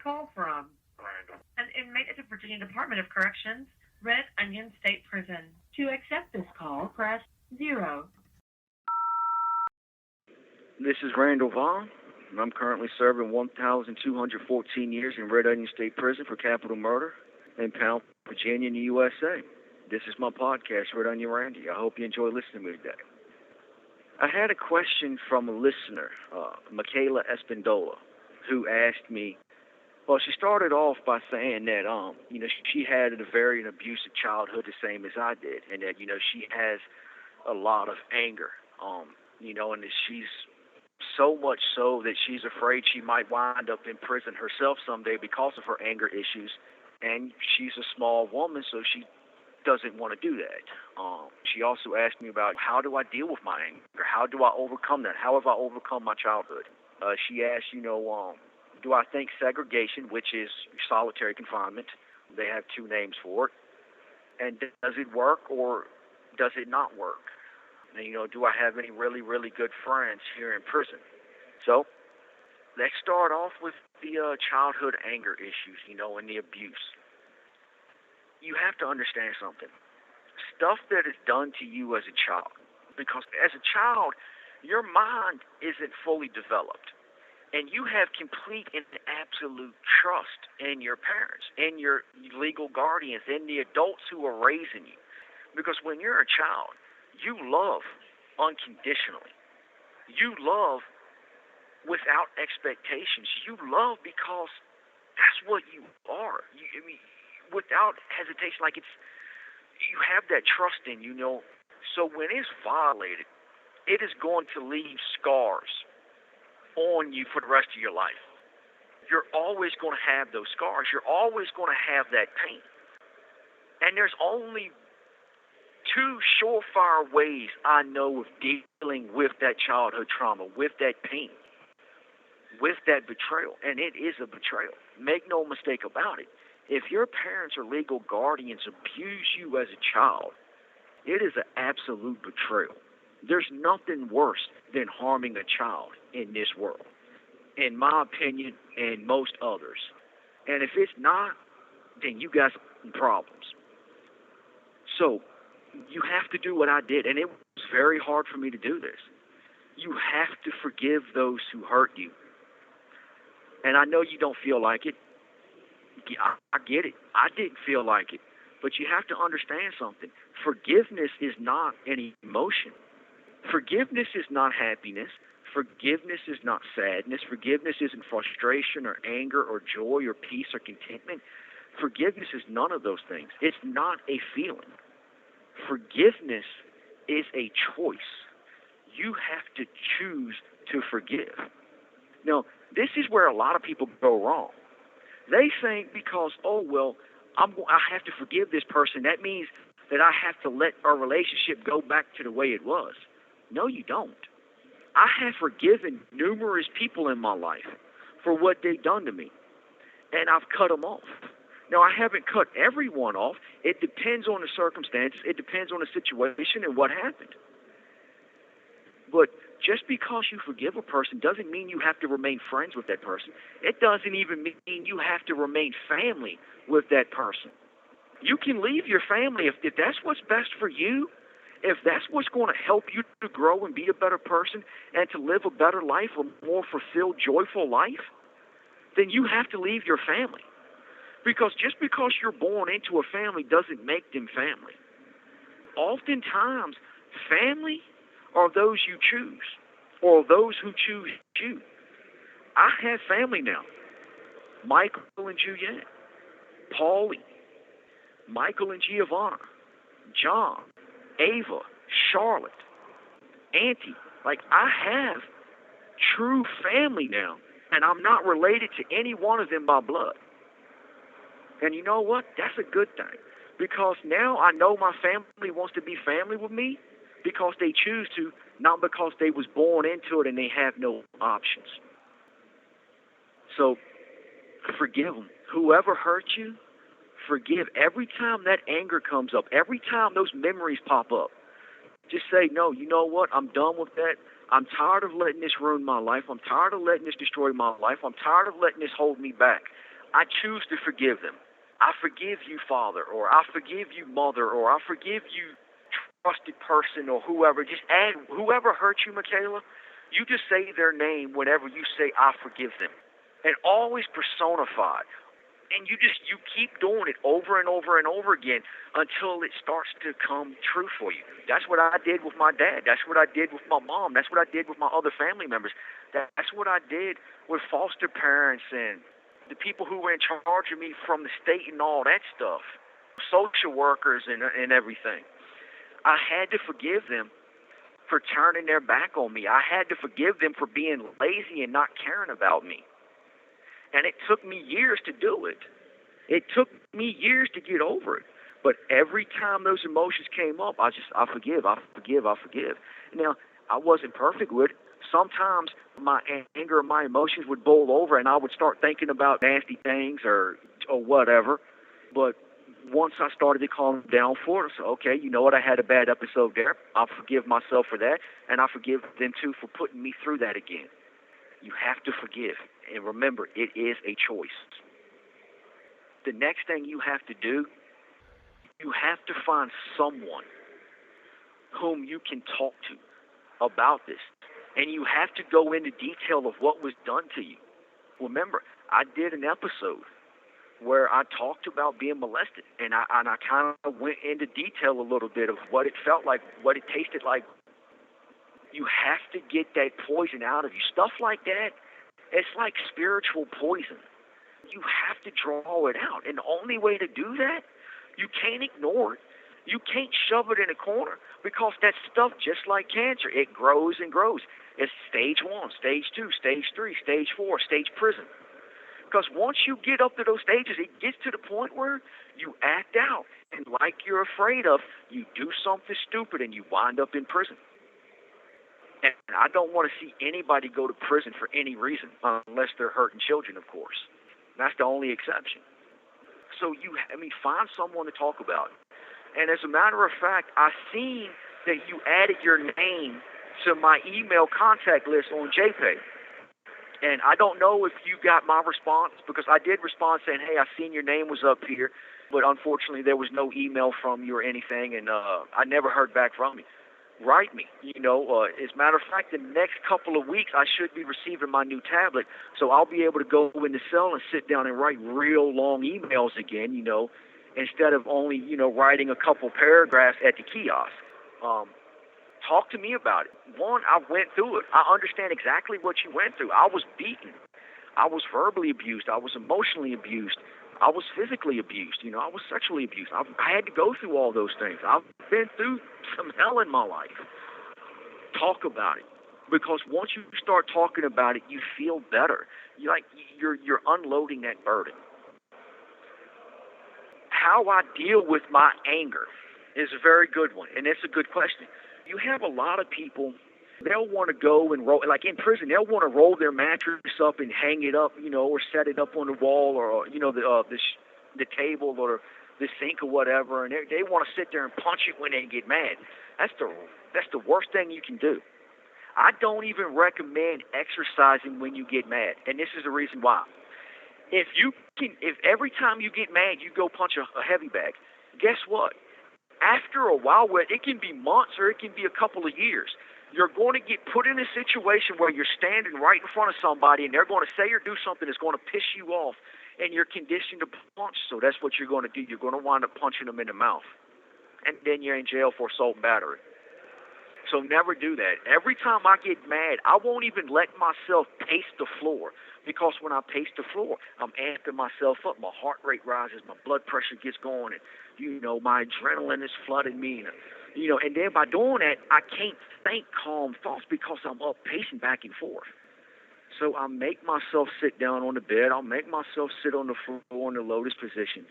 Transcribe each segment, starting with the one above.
call from? An inmate at the Virginia Department of Corrections, Red Onion State Prison. To accept this call, press 0. This is Randall Vaughn, and I'm currently serving 1,214 years in Red Onion State Prison for capital murder in Pound, Virginia, in the USA. This is my podcast, Red Onion Randy. I hope you enjoy listening to me today. I had a question from a listener, Mikayla Espindola, who asked me, well, she started off by saying that, she had a very abusive childhood, the same as I did, and that, she has a lot of anger, and that she's so much so that she's afraid she might wind up in prison herself someday because of her anger issues, and she's a small woman, so she doesn't want to do that. She also asked me about how do I deal with my anger? How do I overcome that? How have I overcome my childhood? She asked, do I think segregation, which is solitary confinement, they have two names for it, and does it work or does it not work? And, do I have any really, really good friends here in prison? So let's start off with the childhood anger issues, and the abuse. You have to understand something. Stuff that is done to you as a child, because as a child, your mind isn't fully developed. And you have complete and absolute trust in your parents, in your legal guardians, in the adults who are raising you. Because when you're a child, you love unconditionally. You love without expectations. You love because that's what you are. Without hesitation, you have that trust in you, So when it's violated, it is going to leave scars on you for the rest of your life. You're always going to have those scars. You're always going to have that pain. And there's only two surefire ways I know of dealing with that childhood trauma, with that pain, with that betrayal. And it is a betrayal. Make no mistake about it. If your parents or legal guardians abuse you as a child, it is an absolute betrayal. There's nothing worse than harming a child in this world, in my opinion, and most others. And if it's not, then you got some problems. So you have to do what I did, and it was very hard for me to do this. You have to forgive those who hurt you. And I know you don't feel like it. I get it. I didn't feel like it. But you have to understand something. Forgiveness is not an emotion. Forgiveness is not happiness. Forgiveness is not sadness. Forgiveness isn't frustration or anger or joy or peace or contentment. Forgiveness is none of those things. It's not a feeling. Forgiveness is a choice. You have to choose to forgive. Now, this is where a lot of people go wrong. They think because, I have to forgive this person, that means that I have to let our relationship go back to the way it was. No, you don't. I have forgiven numerous people in my life for what they've done to me, and I've cut them off. Now, I haven't cut everyone off. It depends on the circumstances. It depends on the situation and what happened. But just because you forgive a person doesn't mean you have to remain friends with that person. It doesn't even mean you have to remain family with that person. You can leave your family if that's what's best for you. If that's what's going to help you to grow and be a better person and to live a better life, a more fulfilled, joyful life, then you have to leave your family. Because just because you're born into a family doesn't make them family. Oftentimes, family are those you choose or those who choose you. I have family now. Michael and Juliet, Paulie, Michael and Giovanna, John, Ava, Charlotte, Auntie. I have true family now, and I'm not related to any one of them by blood. And you know what? That's a good thing, because now I know my family wants to be family with me because they choose to, not because they was born into it and they have no options. So forgive them. Whoever hurt you, forgive. Every time that anger comes up, every time those memories pop up, just say, no, you know what? I'm done with that. I'm tired of letting this ruin my life. I'm tired of letting this destroy my life. I'm tired of letting this hold me back. I choose to forgive them. I forgive you, Father, or I forgive you, Mother, or I forgive you, trusted person, or whoever. Just add whoever hurt you, Mikayla. You just say their name whenever you say, I forgive them. And always personified. And you keep doing it over and over and over again until it starts to come true for you. That's what I did with my dad. That's what I did with my mom. That's what I did with my other family members. That's what I did with foster parents and the people who were in charge of me from the state and all that stuff, social workers and everything. I had to forgive them for turning their back on me. I had to forgive them for being lazy and not caring about me. And it took me years to do it. It took me years to get over it. But every time those emotions came up, I forgive. Now, I wasn't perfect with it. Sometimes my anger and my emotions would boil over and I would start thinking about nasty things or whatever. But once I started to calm down for it, I said, okay, you know what, I had a bad episode there. I'll forgive myself for that, and I forgive them too for putting me through that again. You have to forgive. And remember, it is a choice. The next thing you have to do, you have to find someone whom you can talk to about this. And you have to go into detail of what was done to you. Remember, I did an episode where I talked about being molested, and I kind of went into detail a little bit of what it felt like, what it tasted like. You have to get that poison out of you. Stuff like that, it's like spiritual poison. You have to draw it out, and the only way to do that, you can't ignore it. You can't shove it in a corner because that stuff, just like cancer, it grows and grows. It's stage 1, stage 2, stage 3, stage 4, stage prison. Because once you get up to those stages, it gets to the point where you act out. And like you're afraid of, you do something stupid and you wind up in prison. And I don't want to see anybody go to prison for any reason, unless they're hurting children, of course. That's the only exception. So find someone to talk about it. And as a matter of fact, I seen that you added your name to my email contact list on JPay. And I don't know if you got my response, because I did respond saying, hey, I seen your name was up here, but unfortunately there was no email from you or anything, and I never heard back from you. Write me. As a matter of fact, the next couple of weeks I should be receiving my new tablet, so I'll be able to go in the cell and sit down and write real long emails again, instead of only, writing a couple paragraphs at the kiosk. Talk to me about it. One, I went through it. I understand exactly what you went through. I was beaten. I was verbally abused. I was emotionally abused. I was physically abused. I was sexually abused. I had to go through all those things. I've been through some hell in my life. Talk about it. Because once you start talking about it, you feel better. You're unloading that burden. How I deal with my anger is a very good one, and it's a good question. You have a lot of people, they'll want to go and roll, like in prison, they'll want to roll their mattress up and hang it up, or set it up on the wall or, the table or the sink or whatever, and they want to sit there and punch it when they get mad. That's the worst thing you can do. I don't even recommend exercising when you get mad, and this is the reason why. If every time you get mad you go punch a heavy bag, guess what? After a while, it can be months or it can be a couple of years, you're going to get put in a situation where you're standing right in front of somebody and they're going to say or do something that's going to piss you off, and you're conditioned to punch. So that's what you're going to do. You're going to wind up punching them in the mouth, and then you're in jail for assault and battery. So never do that. Every time I get mad, I won't even let myself pace the floor, because when I pace the floor, I'm amping myself up. My heart rate rises, my blood pressure gets going, and my adrenaline is flooding me. And then by doing that, I can't think calm thoughts because I'm up pacing back and forth. So I make myself sit down on the bed. I'll make myself sit on the floor in the lotus position,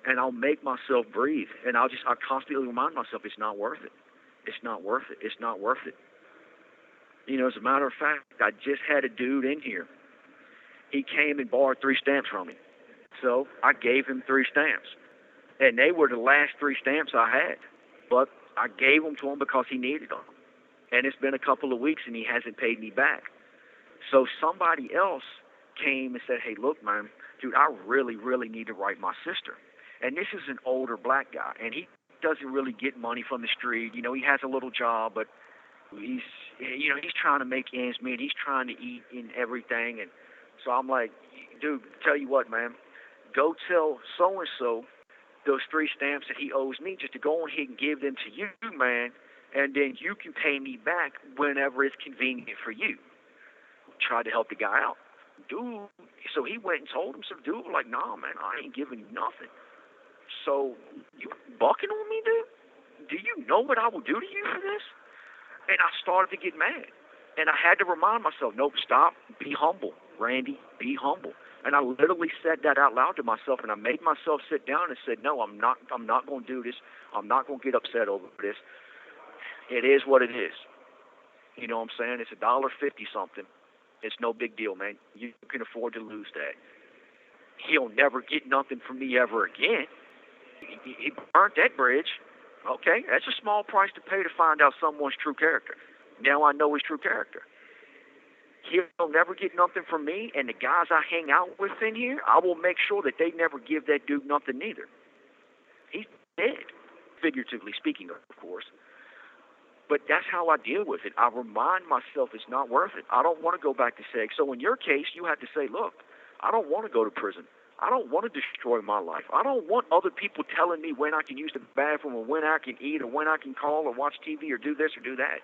and I'll make myself breathe. And I constantly remind myself, it's not worth it. It's not worth it. It's not worth it. As a matter of fact, I just had a dude in here. He came and borrowed 3 stamps from me. So I gave him 3 stamps. And they were the last 3 stamps I had. But I gave them to him because he needed them. And it's been a couple of weeks and he hasn't paid me back. So somebody else came and said, hey, look, man, dude, I really, really need to write my sister. And this is an older black guy, and he doesn't really get money from the street. You know, he has a little job, but he's trying to make ends meet. He's trying to eat and everything. And so I'm like, dude, tell you what, man, go tell so-and-so those 3 stamps that he owes me, just to go on ahead and give them to you, man, and then you can pay me back whenever it's convenient for you. Tried to help the guy out. Dude, so he went and told him. So dude was like, nah, man, I ain't giving you nothing. So you bucking on me, dude? Do you know what I will do to you for this? And I started to get mad. And I had to remind myself, nope, stop, be humble, Randy, be humble. And I literally said that out loud to myself, and I made myself sit down and said, no, I'm not going to do this. I'm not going to get upset over this. It is what it is. You know what I'm saying? It's $1.50 something. It's no big deal, man. You can afford to lose that. He'll never get nothing from me ever again. He burnt that bridge. Okay, that's a small price to pay to find out someone's true character. Now I know his true character. He'll never get nothing from me, and the guys I hang out with in here, I will make sure that they never give that dude nothing neither. He's dead, figuratively speaking, of course. But that's how I deal with it. I remind myself it's not worth it. I don't want to go back to sex. So in your case, you have to say, look, I don't want to go to prison. I don't want to destroy my life. I don't want other people telling me when I can use the bathroom or when I can eat or when I can call or watch TV or do this or do that.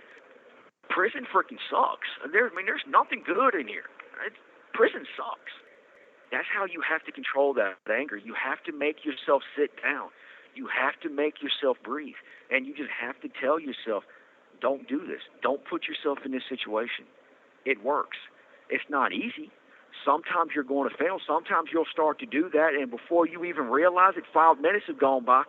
Prison freaking sucks. There's nothing good in here. Prison sucks. That's how you have to control that anger. You have to make yourself sit down. You have to make yourself breathe. And you just have to tell yourself, don't do this. Don't put yourself in this situation. It works. It's not easy. Sometimes you're going to fail. Sometimes you'll start to do that, and before you even realize it, 5 minutes have gone by,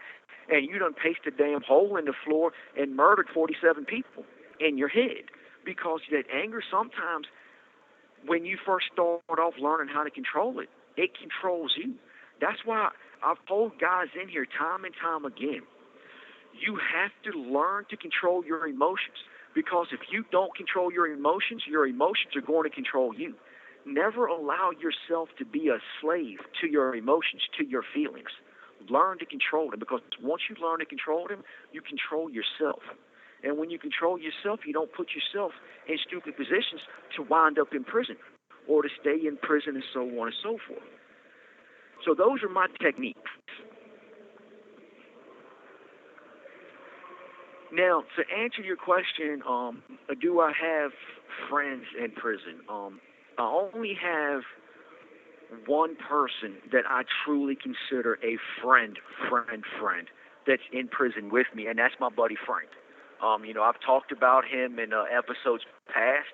and you done paced a damn hole in the floor and murdered 47 people in your head. Because that anger, sometimes, when you first start off learning how to control it, it controls you. That's why I've told guys in here time and time again, you have to learn to control your emotions. Because if you don't control your emotions are going to control you. Never allow yourself to be a slave to your emotions, to your feelings. Learn to control them, because once you learn to control them, you control yourself. And when you control yourself, you don't put yourself in stupid positions to wind up in prison or to stay in prison and so on and so forth. So those are my techniques. Now, to answer your question, do I have friends in prison? I only have one person that I truly consider a friend that's in prison with me, and that's my buddy Frank. I've talked about him in episodes past.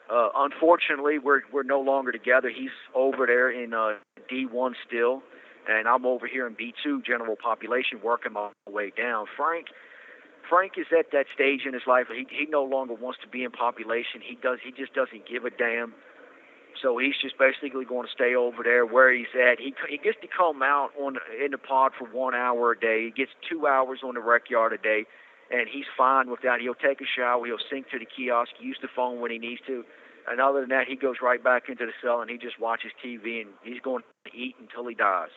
Unfortunately, we're no longer together. He's over there in D1 still, and I'm over here in B2, general population, working my way down. Frank is at that stage in his life. He no longer wants to be in population. He just doesn't give a damn. So he's just basically going to stay over there where he's at. He gets to come out in the pod for 1 hour a day. He gets 2 hours on the rec yard a day, and he's fine with that. He'll take a shower. He'll sink to the kiosk, use the phone when he needs to. And other than that, he goes right back into the cell, and he just watches TV, and he's going to eat until he dies.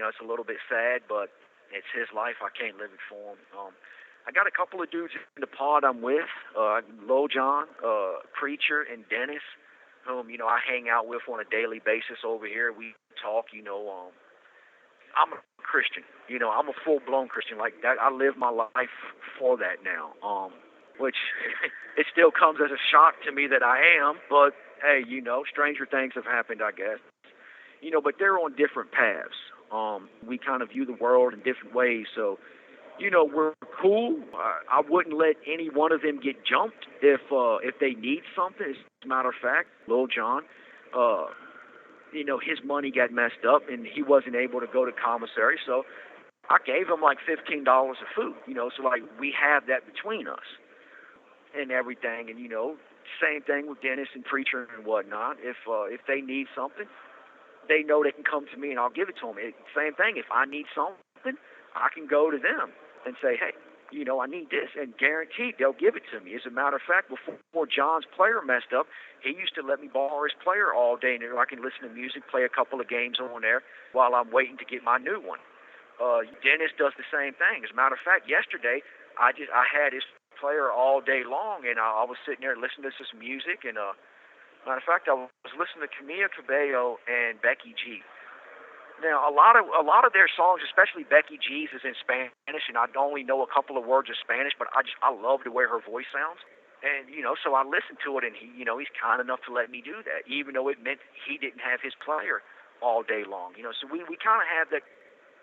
It's a little bit sad, but it's his life. I can't live it for him. I got a couple of dudes in the pod I'm with, Lil John, Preacher, and Dennis, whom, I hang out with on a daily basis over here. We talk, I'm a Christian. I'm a full-blown Christian. Like that, I live my life for that now, which it still comes as a shock to me that I am, but hey, stranger things have happened, I guess. But they're on different paths. We kind of view the world in different ways, so we're cool. I wouldn't let any one of them get jumped if they need something. As a matter of fact, Lil John, his money got messed up and he wasn't able to go to commissary, so I gave him like $15 of food. So like we have that between us and everything. And same thing with Dennis and Preacher and whatnot. If they need something, they know they can come to me and I'll give it to them. Same thing. If I need something, I can go to them and say, hey, I need this, and guaranteed they'll give it to me. As a matter of fact, before John's player messed up, he used to let me borrow his player all day, and I can listen to music, play a couple of games on there while I'm waiting to get my new one. Dennis does the same thing. As a matter of fact, yesterday I had his player all day long, and I was sitting there listening to some music. And matter of fact, I was listening to Camila Cabello and Becky G. Now, a lot of their songs, especially Becky G's, is in Spanish, and I only know a couple of words of Spanish, but I love the way her voice sounds. And so I listened to it, and he's kind enough to let me do that, even though it meant he didn't have his player all day long. So we kind of have that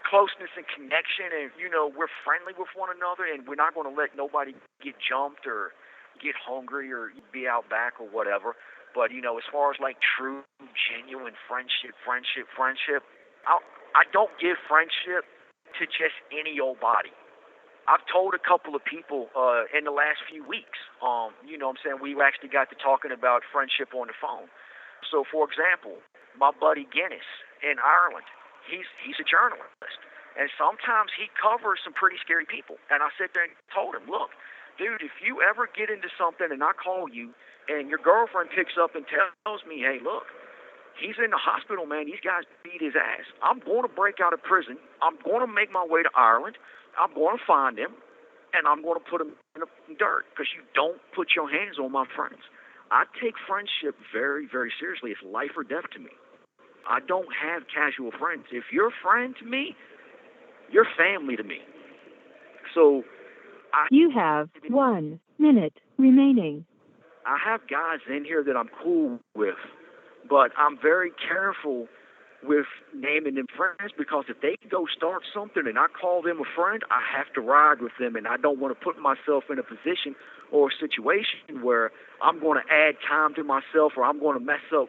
closeness and connection, and we're friendly with one another, and we're not going to let nobody get jumped or get hungry or be out back or whatever. But as far as like true, genuine friendship, I don't give friendship to just any old body. I've told a couple of people in the last few weeks, we actually got to talking about friendship on the phone. So, for example, my buddy Guinness in Ireland, he's a journalist, and sometimes he covers some pretty scary people. And I sit there and told him, look, dude, if you ever get into something and I call you and your girlfriend picks up and tells me, hey, look, he's in the hospital, man, these guys beat his ass, I'm going to break out of prison, I'm going to make my way to Ireland, I'm going to find him, and I'm going to put him in the dirt, because you don't put your hands on my friends. I take friendship very, very seriously. It's life or death to me. I don't have casual friends. If you're a friend to me, you're family to me. So you have 1 minute remaining. I have guys in here that I'm cool with, but I'm very careful with naming them friends, because if they go start something and I call them a friend, I have to ride with them, and I don't want to put myself in a position or a situation where I'm going to add time to myself, or I'm going to mess up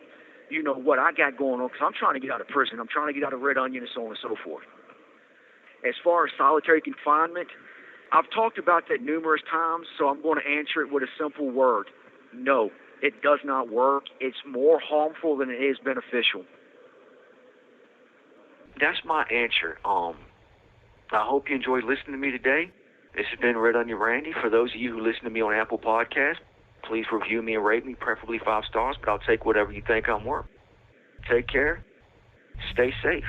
what I got going on, because I'm trying to get out of prison. I'm trying to get out of Red Onion, and so on and so forth. As far as solitary confinement, I've talked about that numerous times, so I'm going to answer it with a simple word. No, it does not work. It's more harmful than it is beneficial. That's my answer. I hope you enjoyed listening to me today. This has been Red Onion Randy. For those of you who listen to me on Apple Podcasts, please review me and rate me, preferably 5 stars, but I'll take whatever you think I'm worth. Take care. Stay safe.